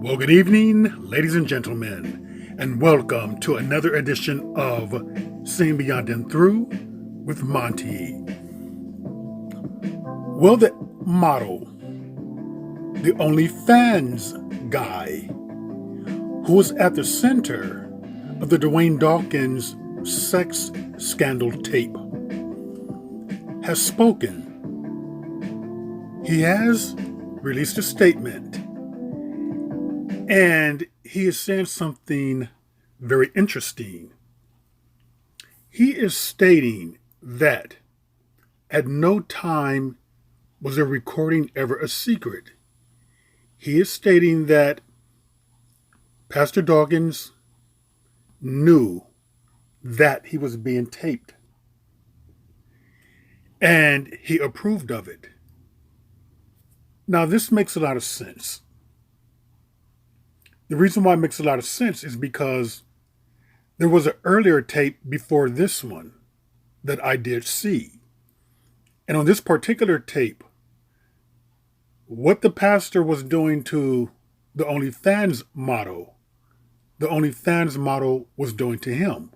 Well, good evening, ladies and gentlemen, and welcome to another edition of Seeing Beyond and Through with Monty. Well, the model, the Onlyfans guy, who was at the center of the Dwayne Dawkins sex scandal tape, has spoken. He has released a statement, and he is saying something very interesting. He is stating that at no time was a recording ever a secret. He is stating that Pastor Dawkins knew that he was being taped, and he approved of it. Now, this makes a lot of sense. The reason why it makes a lot of sense is because there was an earlier tape before this one that I did see. And on this particular tape, what the pastor was doing to the OnlyFans model, the OnlyFans model was doing to him.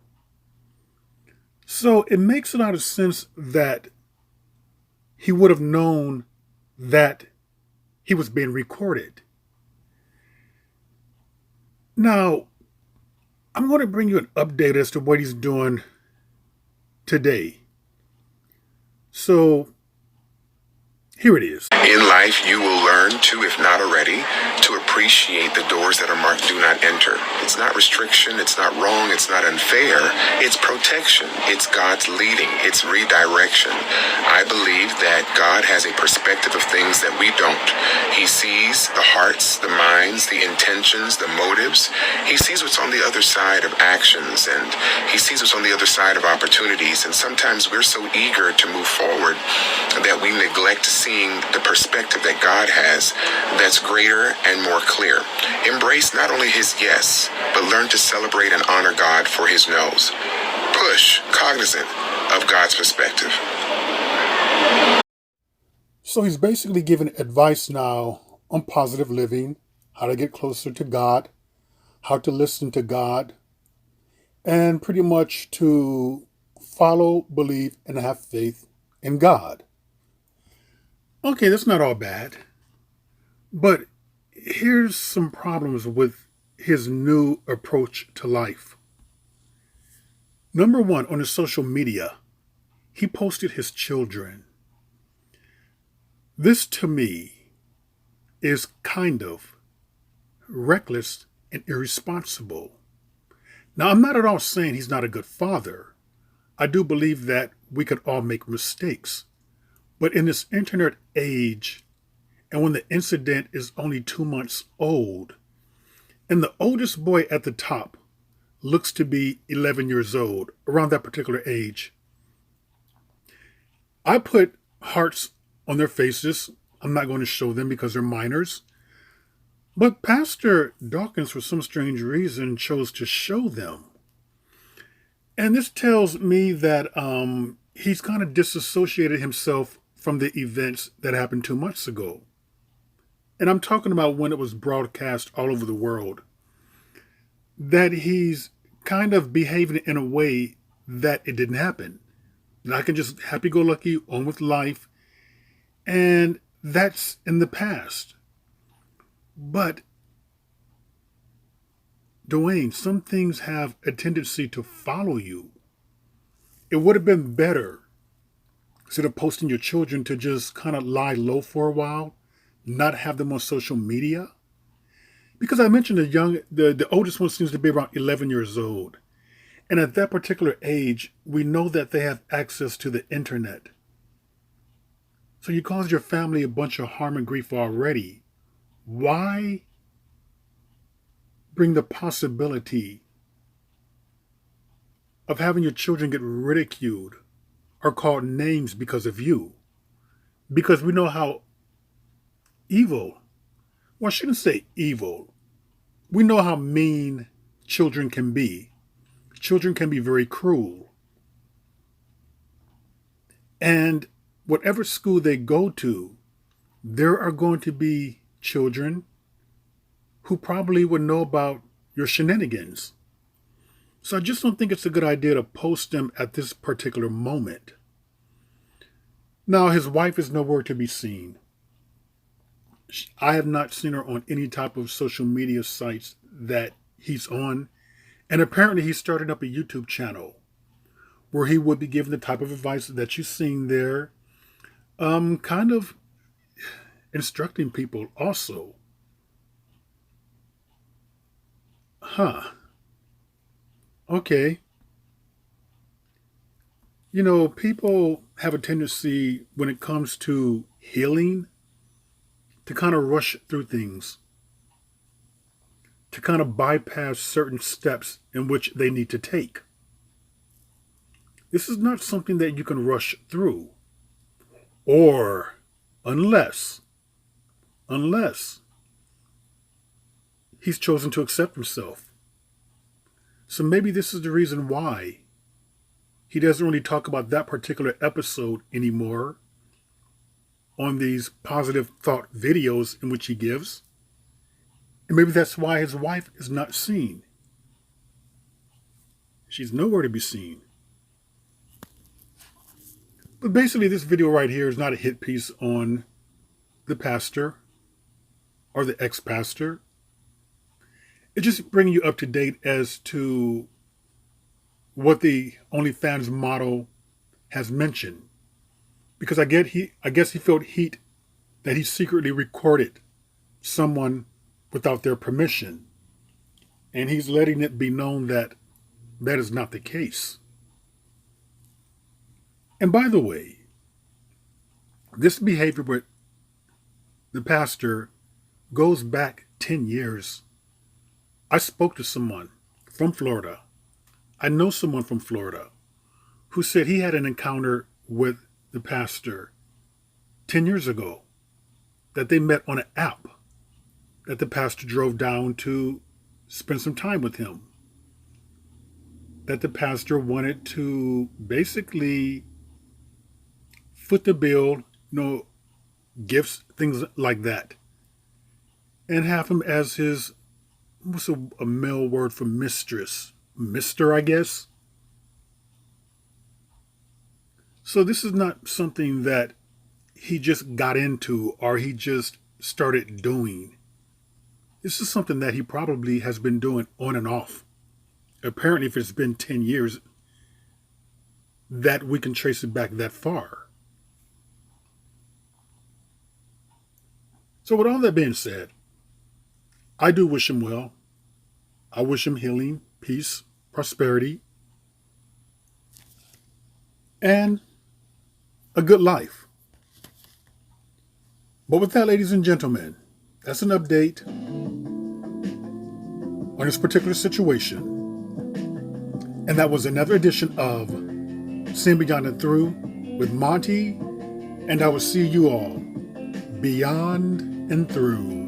So it makes a lot of sense that he would have known that he was being recorded. Now, I'm going to bring you an update as to what he's doing today. So, here it is. In life, you will learn to, if not already, to appreciate the doors that are marked do not enter. It's not restriction, it's not wrong, it's not unfair, it's protection, it's God's leading, it's redirection. I believe that God has a perspective of things that we don't. He sees the hearts, the minds, the intentions, the motives. He sees what's on the other side of actions, and he sees what's on the other side of opportunities. And sometimes we're so eager to move forward that we neglect seeing the perspective that God has that's greater and more clear. Embrace not only his yes, but learn to celebrate and honor God for his no's. Push, cognizant of God's perspective. So he's basically giving advice now on positive living, how to get closer to God, how to listen to God, and pretty much to follow, believe, and have faith in God. Okay, that's not all bad. But here's some problems with his new approach to life. Number one, on his social media, he posted his children. This, to me, is kind of reckless and irresponsible. Now, I'm not at all saying he's not a good father. I do believe that we could all make mistakes. But in this internet age, and when the incident is only 2 months old, and the oldest boy at the top looks to be 11 years old, around that particular age, I put hearts on their faces. I'm not going to show them because they're minors. But Pastor Dawkins, for some strange reason, chose to show them. And this tells me that he's kind of disassociated himself from the events that happened 2 months ago. And I'm talking about when it was broadcast all over the world. That he's kind of behaving in a way that it didn't happen. And I can just happy-go-lucky on with life. And that's in the past. But, Dwayne, some things have a tendency to follow you. It would have been better, instead of posting your children, to just kind of lie low for a while, not have them on social media. Because I mentioned the oldest one seems to be around 11 years old. And at that particular age, we know that they have access to the internet. So you caused your family a bunch of harm and grief already. Why bring the possibility of having your children get ridiculed or called names because of you? Because we know how evil, well, I shouldn't say evil. We know how mean children can be. Children can be very cruel. And whatever school they go to, there are going to be children who probably would know about your shenanigans. So I just don't think it's a good idea to post them at this particular moment. Now, his wife is nowhere to be seen. I have not seen her on any type of social media sites that he's on. And apparently he started up a YouTube channel where he would be giving the type of advice that you've seen there. Kind of instructing people also. Okay. You know, people have a tendency when it comes to healing to kind of rush through things, to kind of bypass certain steps in which they need to take. This is not something that you can rush through. Or unless he's chosen to accept himself. So maybe this is the reason why he doesn't really talk about that particular episode anymore on these positive thought videos in which he gives. And maybe that's why his wife is not seen. She's nowhere to be seen. But basically, this video right here is not a hit piece on the pastor or the ex-pastor. It's just bringing you up to date as to what the Onlyfans model has mentioned. Because I guess he felt heat that he secretly recorded someone without their permission. And he's letting it be known that that is not the case. And by the way, this behavior with the pastor goes back 10 years. I spoke to someone from Florida. I know someone from Florida who said he had an encounter with the pastor 10 years ago, that they met on an app, that the pastor drove down to spend some time with him, that the pastor wanted to basically foot the bill, gifts, things like that, and have him as his, what's a male word for mistress? Mister, I guess. So this is not something that he just got into or he just started doing. This is something that he probably has been doing on and off. Apparently, if it's been 10 years, that we can trace it back that far. So with all that being said, I do wish him well. I wish him healing, peace, prosperity, and a good life. But with that, ladies and gentlemen, that's an update on this particular situation. And that was another edition of Sin Beyond and Through with Monty, and I will see you all beyond and through.